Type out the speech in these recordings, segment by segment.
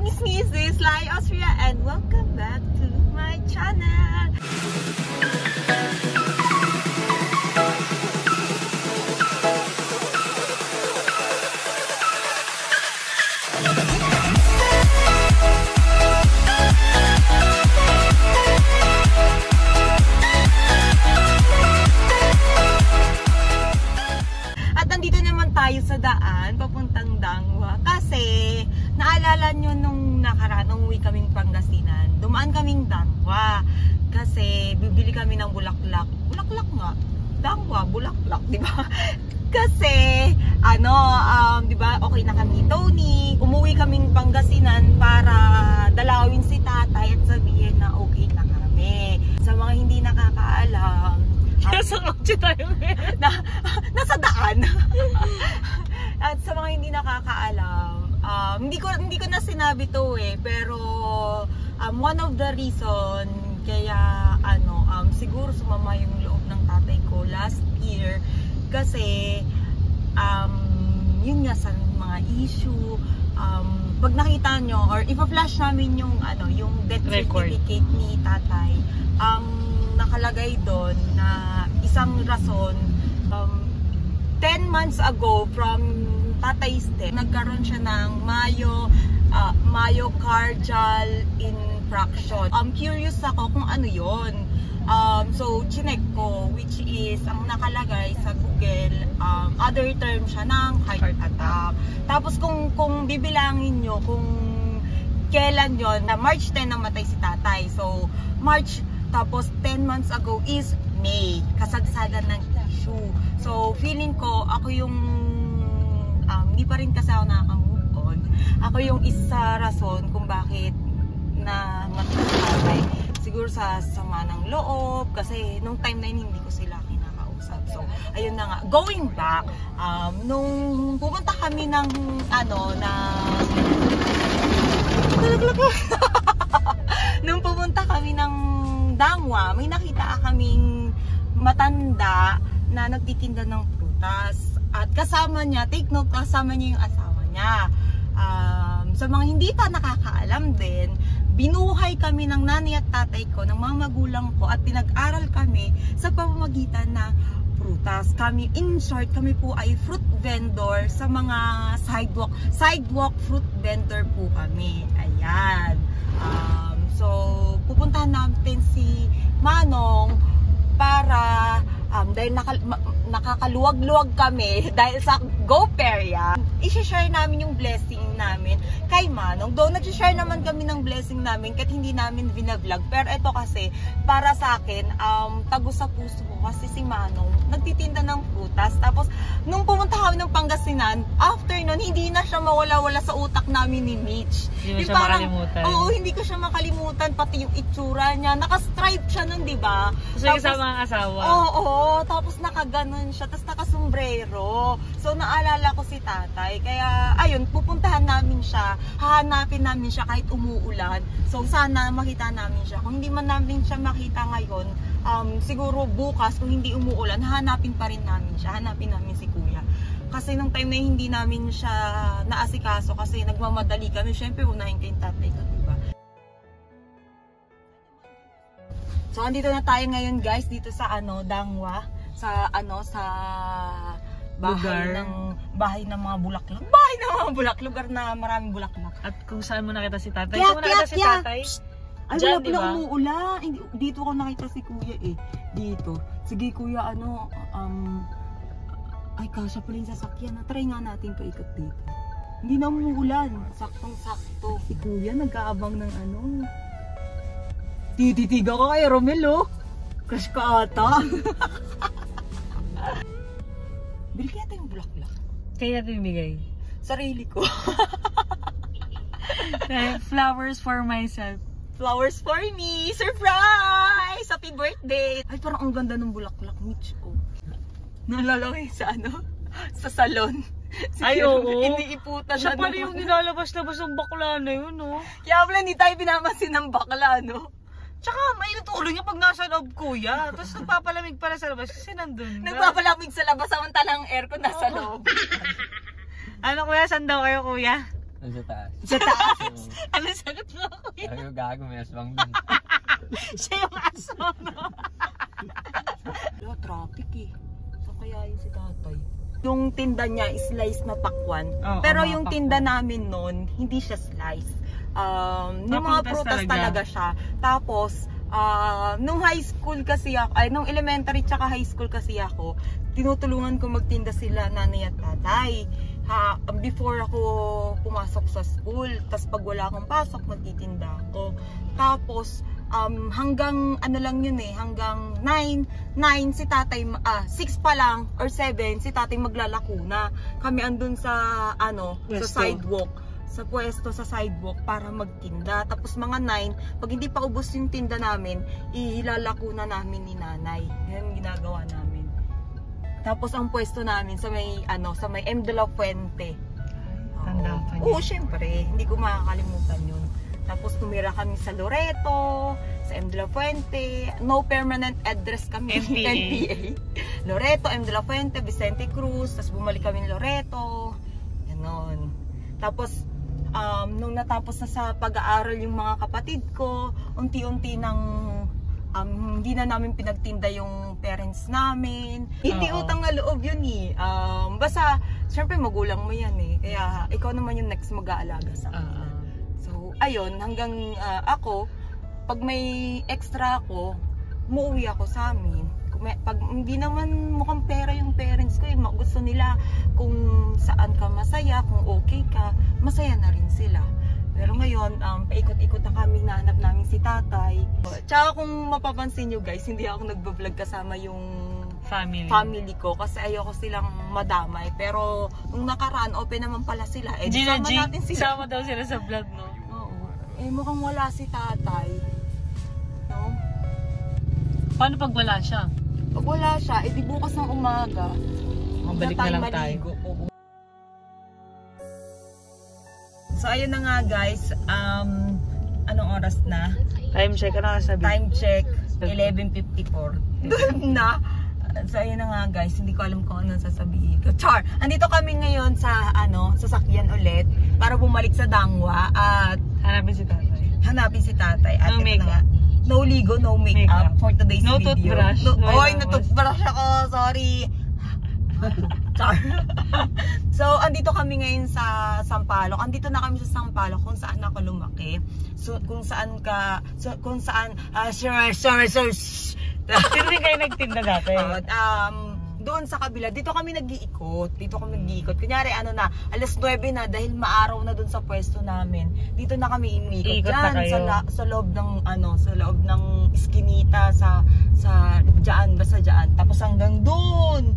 Miss is Lai Austria and welcome back to my channel. At nandito naman tayo sa daan papuntang Dangwa kasi naalala nyo nung nakaraan, nung uwi kaming Pangasinan, dumaan kaming Dangwa kasi bibili kami ng bulaklak. Bulaklak nga, Dangwa, bulaklak, di ba? Kasi di ba, okay na kami Tony, umuwi kaming Pangasinan para dalawin si tatay at sabihin na okay na kami. Sa mga hindi nakakaalam, nasa kotse tayo nasa daan. At sa mga hindi nakakaalam, hindi ko na sinabi to pero one of the reason kaya siguro sumama yung loob ng tatay ko last year kasi yun nga sa mga issue, pag nakita nyo or ipa-flash namin yung death certificate ni tatay, nakalagay doon na isang rason, 10 months ago from tatay's death, nagkaroon siya ng myocardial infarction. Curious ako kung ano yon. So chinek ko, which is ang nakalagay sa Google, other term siya ng heart attack. Tapos kung bibilangin nyo kung kailan yon, na March 10 namatay si tatay. So March, tapos 10 months ago is May, kasagsagan ng issue. So feeling ko ako yung hindi pa rin kasi ako nakaka-move on. Ako yung isa rason kung bakit na matay. Siguro sa sama ng loob kasi nung time na yun hindi ko sila kinakausap. So ayun na nga, going back, nung pumunta kami ng nung pumunta kami ng Dangwa, may nakita kaming matanda na nagtitinda ng prutas. At kasama niya, take note, kasama niya yung asawa niya. Sa mga hindi pa nakakaalam din, binuhay kami ng nanay at tatay ko, ng mga magulang ko, at pinag-aral kami sa pamamagitan ng prutas. Kami, in short, kami po ay fruit vendor sa mga sidewalk fruit vendor po kami. Ayan. So, pupuntahan natin si Manong para dahil nakakaluwag-luwag kami dahil sa GoPerya, i-share namin yung blessing namin kay Manong. Though nag-share naman kami ng blessing namin kahit hindi namin vlog, pero ito kasi para sa akin, tago sa puso ko kasi si Manong nagtitinda ng prutas. Tapos nung pumunta kami ng Pangasinan, after nun, hindi na siya mawala-wala sa utak namin ni Mitch. Hindi mo siya makalimutan. Oo, hindi ko siya makalimutan, pati yung itsura niya. Naka-stripe siya nun, di ba? So, kasama ang asawa. Oo, tapos nakaganon siya, tapos nakasombrero. So, naalala ko si tatay. Kaya, ayun, pupuntahan namin siya, hahanapin namin siya kahit umuulan. So, sana makita namin siya. Kung hindi man namin siya makita ngayon, siguro bukas, kung hindi umuulan, hahanapin pa rin namin siya. Hanapin namin si kuya. Kasi nung time na hindi namin siya naasikaso kasi nagmamadali kami, syempre unahin kayong tatay ko, diba? So, andito na tayo ngayon, guys, dito sa Dangwa, sa bahay ng mga bulaklak. Bahay ng mga bulaklak, lugar na maraming bulaklak. At kung saan mo nakita si tatay? Saan mo nakita si tatay? Ay, wala pala umuulan. Dito ko nakita si kuya dito. Sige kuya, ay kasya pala yung sasakyan. Try nga natin paikot dito. Hindi na umuulan. Saktong-sakto. Si kuya nag-aabang ng Tititiga ka kay Romel, crush ka ata. Bili kaya tayong bulaklak. Kaya natin bigay? Sarili ko. Flowers for myself. Flowers for me! Surprise! Happy birthday! Ay, parang ang ganda ng bulaklak, Mitch. Naalala ko sa sa salon. Ay, oo. Iniiputan siya pala yung nilalabas-labas ng bakla na yun, Kaya pala hindi tayo pinamasin ng bakla, Tsaka mainit ulo niya pag nasa loob, kuya. Tapos nagpapalamig pala sa labas kasi nandun. Nagpapalamig sa labas samantalang aircon nasa loob. Ano kuya, saan daw kayo kuya? Doon sa taas. Sa taas. So, Ano sagot mo, kuya? sabi ko, gago, may aswang dun. Siya yung aso, no? Wala, traffic eh. So kaya yun si tatay. Yung tinda niya is slice na pakwan. Oo, Pero mga yung pakwan. tinda namin noon, hindi siya slice. Yung mga prutas talaga siya. Tapos, nung high school kasi ako, nung elementary tsaka high school kasi ako, tinutulungan ko magtinda sila nanay at tatay. Before ako pumasok sa school, tas pag wala akong pasok, magtitinda ako. Tapos, hanggang ano lang yun hanggang 9 si tatay, 6 pa lang or 7 si tatay maglalako na. Kami andun sa Pwesto. sa sidewalk. Sa pwesto sa sidewalk para magtinda. Tapos mga 9, pag hindi pa ubos yung tinda namin, ilalako na namin ni nanay. Yan ginagawa namin. Tapos ang pwesto namin sa may M. de la Fuente. Tanda pa niya. Oo, syempre, hindi ko makakalimutan yun. Tapos tumira kami sa Loreto, sa M. de la Fuente. No permanent address kami. NPA. Loreto, M. de la Fuente, Vicente Cruz. Tapos bumalik kami ng Loreto. Ganon. Tapos nung natapos na sa pag-aaral yung mga kapatid ko, unti-unti nang hindi na namin pinagtinda yung parents namin. Hindi utang na loob yun basta, syempre magulang mo yan Kaya ikaw naman yung next mag-aalaga sa akin. So, ayun, hanggang ako, pag may extra ako, umuwi ako sa amin. Pag hindi naman mukhang pera yung parents ko, gusto nila kung saan ka masaya, kung okay ka, masaya na rin sila. Pero ngayon, paikot-ikot na kami, nahanap namin si tatay. Tsaka kung mapapansin nyo guys, hindi ako nagbablog kasama yung family ko kasi ayoko silang madamay. Pero nung nakaraan, open naman pala sila. Sama natin sila. Sama daw sila sa vlog, no? Oo. Mukhang wala si tatay. No? Paano pag wala siya? Pag wala siya, di bukas ng umaga. Mabalik na lang tayo. Oo. So ayun na nga guys, anong oras na? Time check, ano sabi? Time check, 11:54. Doon na. So ayun na nga guys, hindi ko alam kung anong sasabihin ko. Char! Andito kami ngayon sa sasakyan ulit para bumalik sa Dangwa at Hanapin si tatay. At No ito na nga, makeup. no ligo, no makeup for today's No video. toothbrush. No toothbrush ako, sorry. Char. So, andito kami ngayon sa Sampaloc. Andito na kami sa Sampaloc kung saan ako lumaki. So, kung saan Pero din kayo nagtinda dati. doon sa kabila, dito kami nag-iikot. Kunyari, 9 na dahil maaraw na doon sa pwesto namin. Dito na kami iniikot dyan, sa loob ng iskinita, basta dyan. Tapos hanggang doon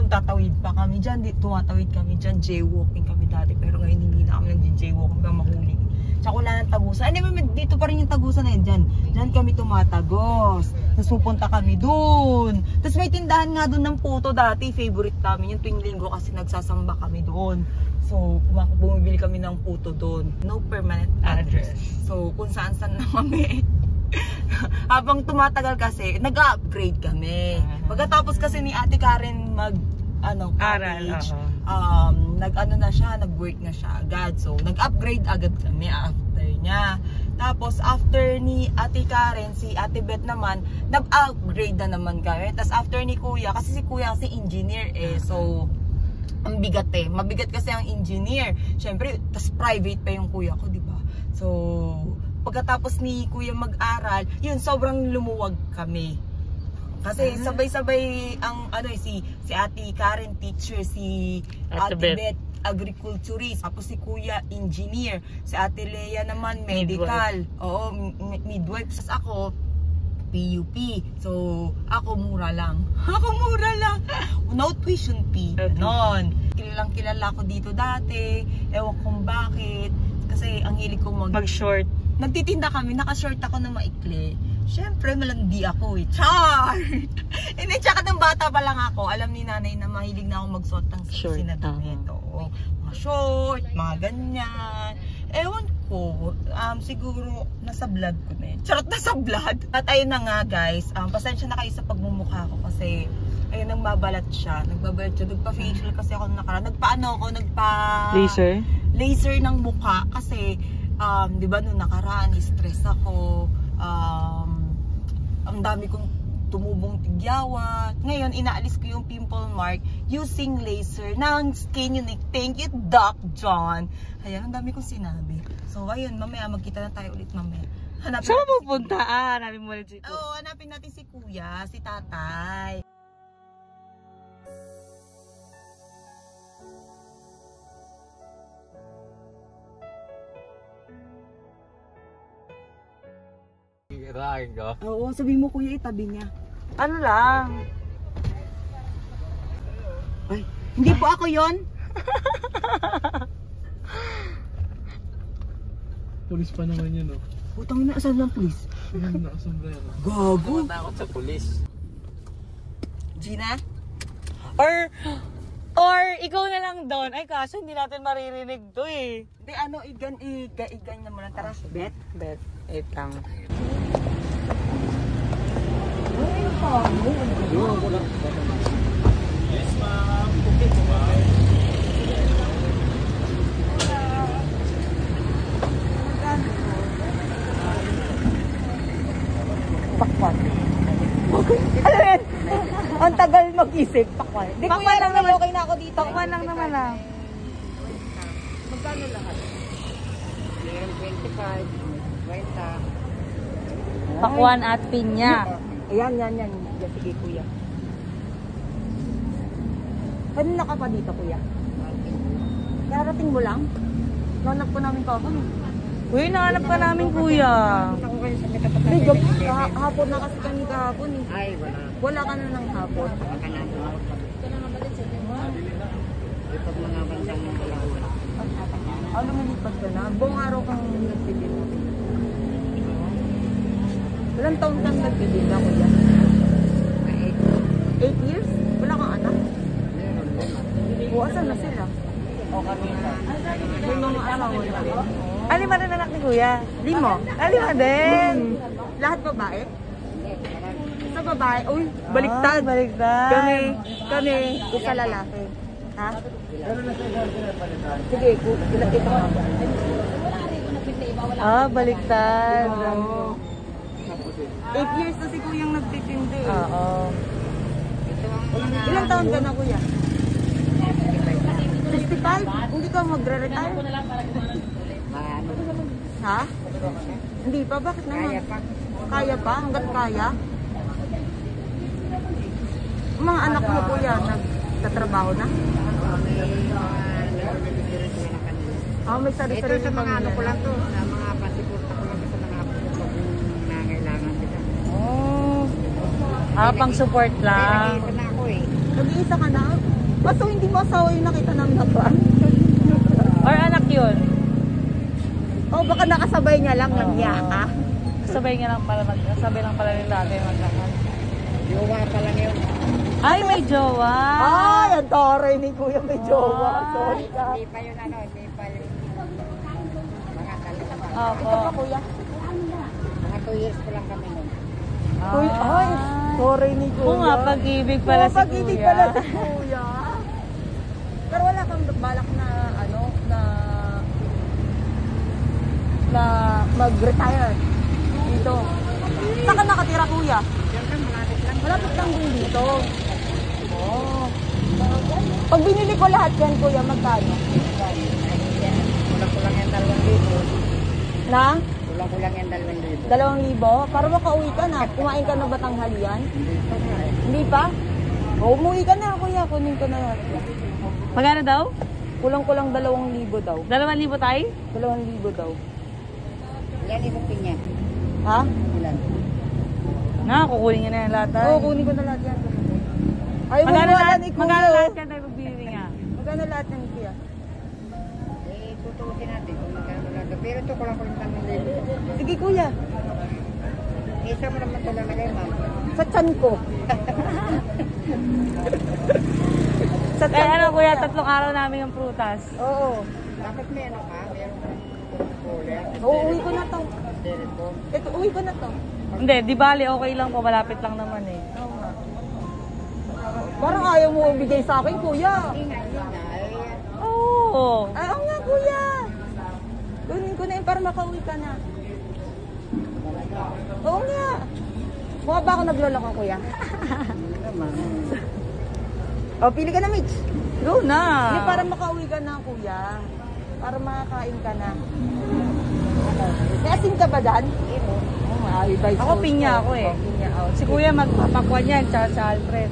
tatawid pa kami dyan. Tumatawid kami dyan, jaywalking kami dati. Pero ngayon hindi na kami nag-jaywalking hanggang mahuli. Tsaka wala ng tagusan. Dito pa rin yung tagusan na yun. Dyan kami tumatagos. Tapos pupunta kami doon. Tapos may tindahan nga doon ng puto dati. Favorite namin yung tuwing linggo kasi nagsasamba kami doon. So, bumibili kami ng puto doon. No permanent address. So, kung saan-saan na kami. Habang tumatagal kasi, nag-upgrade kami. Pagkatapos kasi ni Ate Karen college, nag-work na siya agad. So, nag-upgrade agad kami after niya. Tapos, after ni Ate Karen, si Ate Beth naman, nag-upgrade na naman kami. Tapos, after ni Kuya, kasi si Kuya kasi engineer So, ang bigat mabigat kasi ang engineer. Siyempre, tas private pa yung Kuya ko, di ba? So, pagkatapos ni Kuya mag-aral, yun, sobrang lumuwag kami. Kasi sabay-sabay ang si Ate Karen teacher, si Ate Beth agriculturist, tapos si Kuya engineer, si Ate Lea naman medical. Oo, midwife. Tapos ako PUP. So, ako mura lang. No tuition fee. Ganon. Kilalang kilala ko dito dati. Ewan kung bakit. Kasi ang hilig ko mag-short. Nagtitinda kami, naka-short ako na maikli. Siyempre, malandi ako Char! Hindi, tsaka ng bata pa lang ako, alam ni nanay na mahilig na ako magsuot ng sexy na damit. Mga short, mga ganyan. Ewan ko. siguro nasa blood ko na yun. Charot, nasa blood. At ayun na nga guys, pasensya na kayo sa pagmumukha ko kasi ayun, nagbabalat siya. Nagpa-facial kasi ako nakaraan. Laser ng mukha kasi, di ba nung nakaraan, stress ako. Ang dami kong tumubong tigyawat. Ngayon, inaalis ko yung pimple mark using laser ng Skin Unique. Thank you, Doc John. Ayan, ang dami kong sinabi. So, ayun, mamaya, magkita na tayo ulit mamaya. Saan mo pupunta? Hanapin mo ulit si Kuya. Oo, hanapin natin si Kuya, si Tatay. Oo, sabi mo Kuya, itabi niya. Ano lang? Ay, hindi po ako yon. Pulis pa naman yun, oh. Putang na, asan ng pulis? Yung nakasombrero. Gago. Takot sa pulis. Gina? Or ikaw na lang doon. Ay kaso hindi natin maririnig to eh. Hindi, ano, igan na mo lang. Tara, bet. Wait lang. Yes, ma'am. Okay po ba? Pakwan. Okay. Alam mo, ang tagal mag-isip. Pakwan. Di ko yan naman okay na ako dito. Pakwan lang naman lang. Magkano lahat? 25, 20. Pakwan at pinya. Ayan. Yan, sige Kuya. Kanina ka pa dito Kuya? Darating mo lang? Nanap ko namin kahapon eh. Uy, nahanap ka namin Kuya. Hindi, hapon na kasi kami kahapon eh. Ay, wala. Wala ka na ng hapon. Baka na doon. Ipag mga bandang ng wala. Lumilipad ka na? Buong araw kang nagpipil. Ilang taon kang nagpipil ako yan? 8 years? Wala kang anak? O, asan na sila? O, kami na. May mga asawa na rin. Lima rin anak ni Kuya? 5? Lima din. Lahat babae? Sa babae? Uy, baliktad. Baliktad. Kami, isa lalaki. Ha? Sige, ito nga. Baliktad. 8 years na si Kuyang nagtitindi. Oo. Ilang taon ka na Kuya? 65? Hindi ka magre-retire? Ha? Hindi pa? Bakit naman? Kaya pa? Hanggat kaya? Mga anak mo Kuya, nagtatrabaho na? May sarili-sarili ito sa mga ano ko lang to, sa mga pasikurta ko lang sa mga apo ko pag nangailangan sila. Pang support lang. Nag-iisa na ako eh. Nag-iisa ka na? So hindi mo asawa yung nakita namin na ba? Or anak yun? Baka nakasabay niya lang ng niya, ha? Sabay lang pala rin dati maglakad. Jowa pa lang yun. Ay, may jowa! Ay, ang taray ni Kuya may jowa. Sorry ka. Hindi pa yun hindi pa yun. Mga talita pa. Opo. Ito pa Kuya. Mga 2 years ko lang kami nun. Kuya, ay, sorry ni Kuya. Oo nga, pag-ibig pala si Kuya. Pag-ibig pala si Kuya. Pero wala kang balak na, na mag-retire dito. Saan ka nakatira Kuya? Malapit lang din dito. Pag binili ko lahat yan Kuya, magkano? Kulang-kulang yan 2,000. Na? Kulang-kulang yan 2,000. 2,000? Para makauwi ka na. Kumain ka na ba tanghalian? Hindi pa? Umuwi ka na Kuya, kunin ko na lahat. Magkano daw? Kulang-kulang 2,000 daw. 2,000 tayo? 2,000 daw. Yan ibupin niya. Ha? Ilan? Kukunin niya na yung lahat. Oo, kunin ko na lahat yan. Ayaw mo Magkano wala lahat? ni Kuya. Magkano lahat yan tayo pagbili niya? Magkano lahat yan ni Kuya? Tutusin natin kung magkano lang. Pero ito kulang-kulang 3,000. Sige Kuya, Isa mo naman ito lang nagay ma'am. sa tiyan ko. Sa tiyan Ano ko, Kuya, 3 araw namin yung prutas. Oo. Bakit may ano ka? Meron kang Uuwi ko na to. Ito, uwi ko na to. Hindi, di bali, okay lang po. Malapit lang naman eh. Oo nga. Parang ayaw mo ibigay sa akin, kuya. Oo. Ay, oo nga, kuya. Kunin ko na yun para makauwi ka na. Oo nga. Mukha ba ako nagloloko, kuya? O, pili ka na, Mitch. Go na. Hindi, para makauwi ka na, kuya. Para makakain ka na. May asin ka ba dyan? Ako pinya ako eh. Pinya, oh. Si kuya magpapakwan yan, tsaka si Alfred.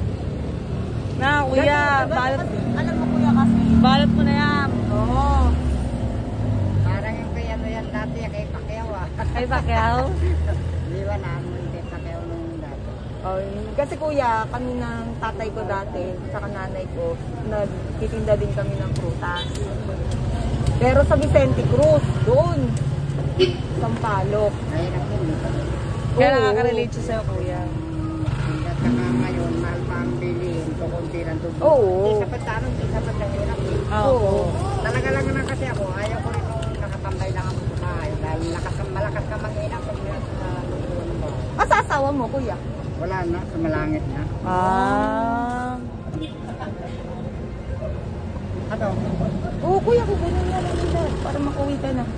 Na, kuya, balot. Alam mo, kuya, kasi. Balot mo na yan. Oo. Parang yung kay ano yan dati, kay Pacquiao ah. Kay Pacquiao. Di ba namin kay Pacquiao nung dati? Oh, kasi kuya, kami ng tatay ko dati, saka nanay ko, nagtitinda din kami ng prutas. Pero sa Vicente Cruz, doon. Sampalok. Ay, nakin. Kaya Oo. nakaka-relate siya sa'yo, kuya. At saka ngayon, mahal pa ang bilihin, kukunti lang tubo. Oo. Di sa pantanong, di sa pantanong. Oo. Talaga lang naman kasi ako, ayaw ko rin nung nakatambay lang ako sa bahay. Dahil malakas ka mag-ina pag nasa lungkuan mo. Masasawa mo, kuya. Wala na, sa malangit na. Ah. Ano? Oo, kuya, kukunin na lang nila para makauwi ka na.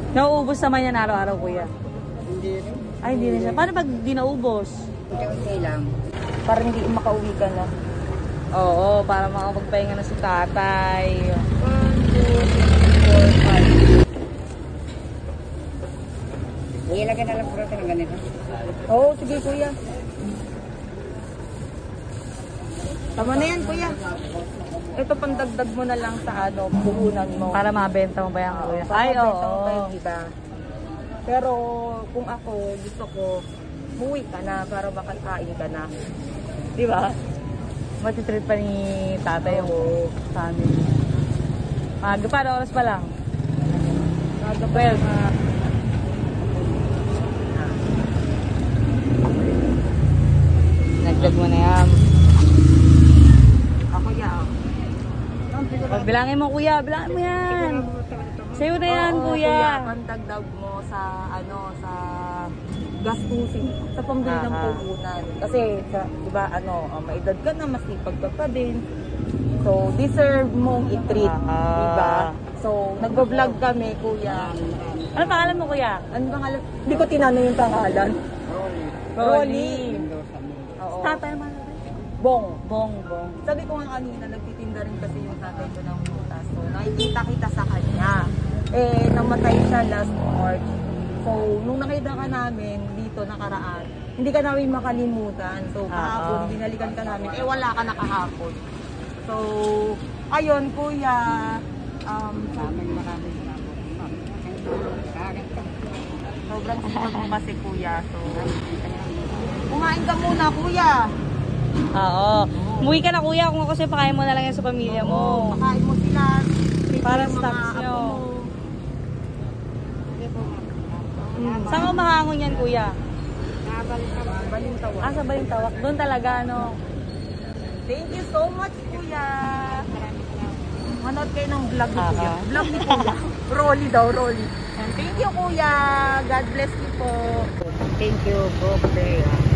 Nauubos naman yan araw-araw, kuya. Hindi rin. Ay, hindi na siya. Paano pag di naubos? Unti-unti lang. Para hindi makauwi ka na. Oo, para makapagpahinga na si tatay. 1, 2, 3, 4, 5. Ilagay na lang po natin ng ganito. Oo, sige, kuya. Tama na yan, kuya. Ito, pandagdag mo na lang sa puhunan mo. Para mabenta mo ba yan, kuya? Para Ay, mabenta mo pa oo. yung iba. Pero kung ako, gusto ko, muwi ka na para makakain ka na. Di ba? Matitreat pa ni tatay yung family. Maaga pa, oras pa lang. Maaga pa 12. Nagdag mo na yan. Ako ya. Pag bilangin mo, kuya, bilangin mo yan. Sa'yo na yan, Oo, kuya. pandagdag mo sa sa gastusin, sa pambili ng Aha. puhunan. Kasi, di ba, maedad ka na, masipag ka pa din. So, deserve mong i-treat, Aha. di ba? So, nagbo-vlog kami, kuya. Ano pangalan mo, kuya? Ano pangalan? Hindi ko tinanong yung pangalan. Rolly. Oo. Tatay naman. Bong. Bong, bong. Sabi ko nga kanina, nagtitinda rin kasi yung tatay ko ng prutas. So, nakikita kita sa kanya. Namatay siya last March. So, nung nakita ka namin dito nakaraan, hindi ka namin makalimutan. So, kahapon, binalikan ka namin. Wala ka na kahapon. So, ayun, kuya. Maraming salamat. Sobrang sipag mo kasi, kuya. So, kumain ka muna, kuya. Oo. Umuwi ka na, kuya. Kung ako sa'yo, pakain mo na lang yan sa pamilya mo. Pakain mo sila. Para Yung mga stocks apo nyo. mo. Saan ka mahangon yan, kuya? Balintawak. Ah, sa Balintawak. Doon talaga, ano? Thank you so much, kuya. Manood kayo ng vlog ni kuya. Aha. Vlog ni kuya. Rolly daw, Rolly. And thank you, kuya. God bless you po. Thank you, Bro.